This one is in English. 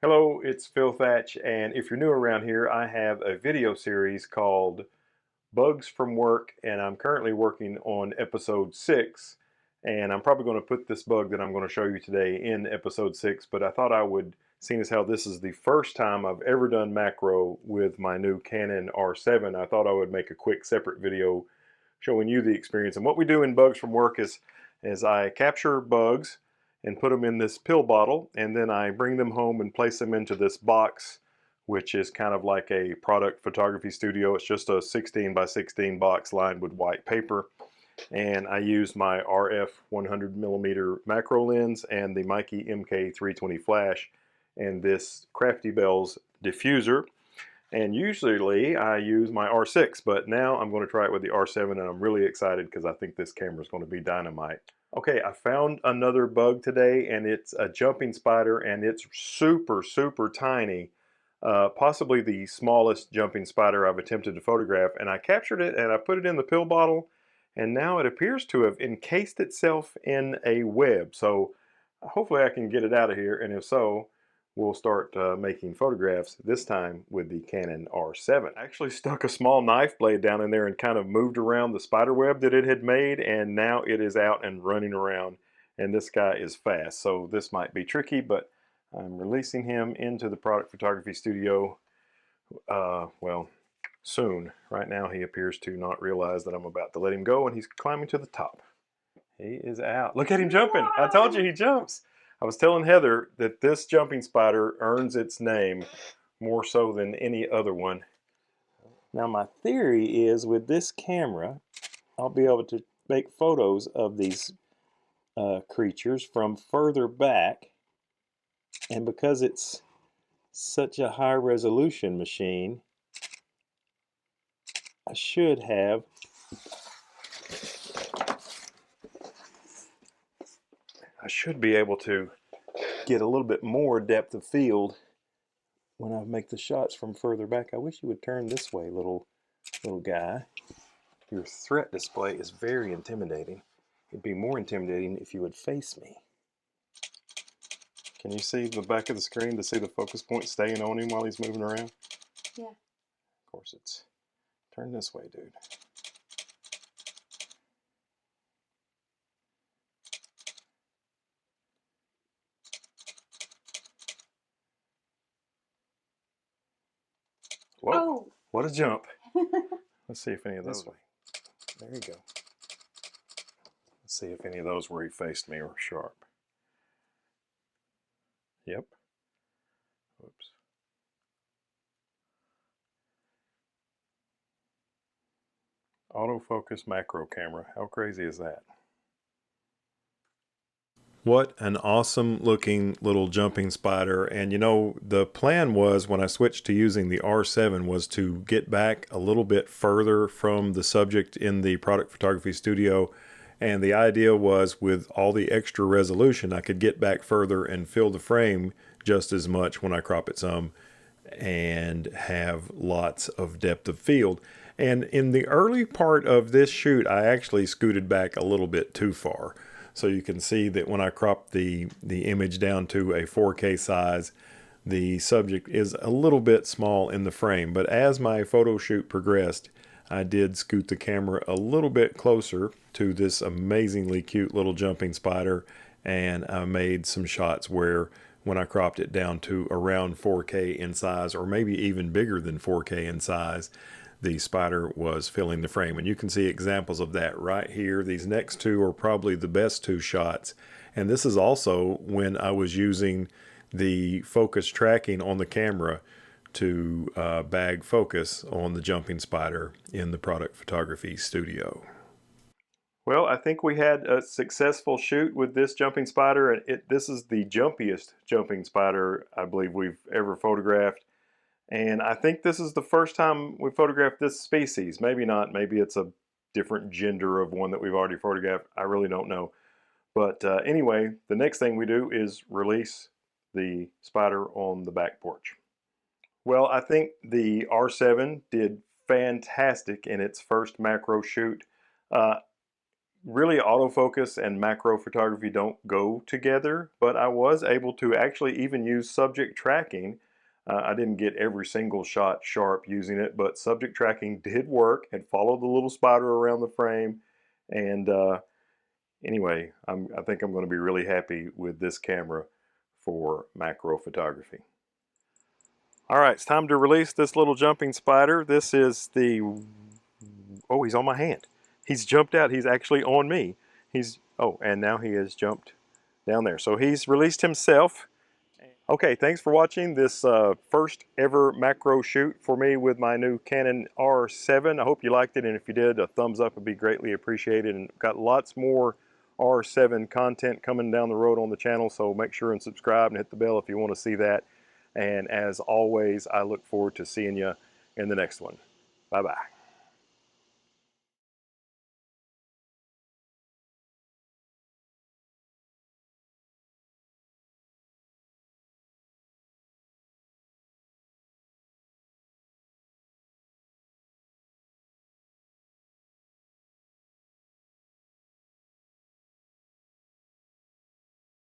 Hello, it's Phil Thatch, and if you're new around here, I have a video series called Bugs from Work, and I'm currently working on episode 6, and I'm probably going to put this bug that I'm going to show you today in episode 6, but I thought I would, seeing as how this is the first time I've ever done macro with my new Canon R7, I thought I would make a quick separate video showing you the experience. And what we do in Bugs from Work is I capture bugs and put them in this pill bottle, and then I bring them home and place them into this box, which is kind of like a product photography studio. It's just a 16 by 16 box lined with white paper, and I use my RF 100mm macro lens and the Meike MK-320 flash and this Crafty Bells Diffuser. And usually I use my R6, but now I'm going to try it with the R7, and I'm really excited because I think this camera is going to be dynamite. Okay, I found another bug today, and it's a jumping spider, and it's super, super tiny. Possibly the smallest jumping spider I've attempted to photograph, and I captured it and I put it in the pill bottle, and now it appears to have encased itself in a web. So hopefully I can get it out of here, and if so, we'll start making photographs, this time with the Canon R7. I actually stuck a small knife blade down in there and kind of moved around the spider web that it had made, and now it is out and running around, and this guy is fast, so this might be tricky, but I'm releasing him into the product photography studio, well, soon. Right now he appears to not realize that I'm about to let him go, and he's climbing to the top. He is out. Look at him jumping. I told you he jumps. I was telling Heather that this jumping spider earns its name more so than any other one. Now my theory is with this camera, I'll be able to make photos of these creatures from further back, and because it's such a high resolution machine, I should be able to get a little bit more depth of field when I make the shots from further back. I wish you would turn this way, little guy. Your threat display is very intimidating. It'd be more intimidating if you would face me. Can you see the back of the screen to see the focus point staying on him while he's moving around? Yeah. Of course, it's turn this way, dude. Whoa, Oh. what a jump. Let's see if any of those way. There you go. Let's see if any of those where he faced me were sharp. Yep. Whoops. Autofocus macro camera. How crazy is that? What an awesome looking little jumping spider. And you know, the plan was when I switched to using the R7 was to get back a little bit further from the subject in the product photography studio. And the idea was with all the extra resolution, I could get back further and fill the frame just as much when I crop it some and have lots of depth of field. And in the early part of this shoot, I actually scooted back a little bit too far. So you can see that when I crop the image down to a 4K size, the subject is a little bit small in the frame. But as my photo shoot progressed, I did scoot the camera a little bit closer to this amazingly cute little jumping spider, and I made some shots where when I cropped it down to around 4K in size, or maybe even bigger than 4K in size, the spider was filling the frame. And you can see examples of that right here. These next two are probably the best two shots. And this is also when I was using the focus tracking on the camera to bag focus on the jumping spider in the product photography studio. Well, I think we had a successful shoot with this jumping spider, and this is the jumpiest jumping spider I believe we've ever photographed. And I think this is the first time we photographed this species. Maybe not, maybe it's a different gender of one that we've already photographed. I really don't know. But anyway, the next thing we do is release the spider on the back porch. Well, I think the R7 did fantastic in its first macro shoot. really autofocus and macro photography don't go together, but I was able to actually even use subject tracking. I didn't get every single shot sharp using it, but subject tracking did work and followed the little spider around the frame. And anyway, I think I'm going to be really happy with this camera for macro photography. All right, it's time to release this little jumping spider. This is the, oh, he's on my hand. He's jumped out. He's actually on me. Oh, and now he has jumped down there. So he's released himself. Okay, thanks for watching this first ever macro shoot for me with my new Canon R7. I hope you liked it, and if you did, a thumbs up would be greatly appreciated. And got lots more R7 content coming down the road on the channel, so make sure and subscribe and hit the bell if you want to see that. And as always, I look forward to seeing you in the next one. Bye-bye.